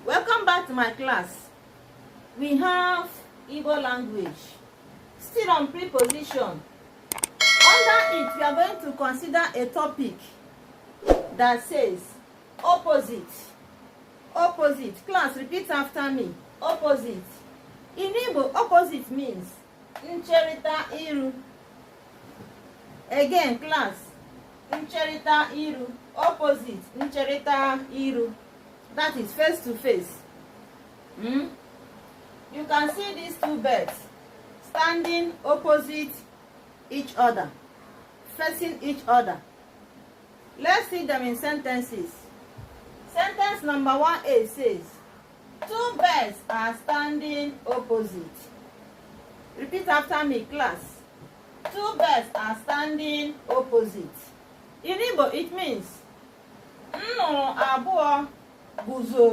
Welcome back to my class. We have Igbo language. Still on preposition. Under it, we are going to consider a topic that says opposite. Opposite. Class, repeat after me. Opposite. In Igbo, opposite means ncherita iru. Again, class. Ncherita iru. Opposite. Ncherita iru. That is face to face. You can see these two birds standing opposite each other, facing each other. Let's see them in sentences. Sentence number 1A says, two birds are standing opposite. Repeat after me, class. Two birds are standing opposite. In Igbo, it means nnụnụ abụọ guzo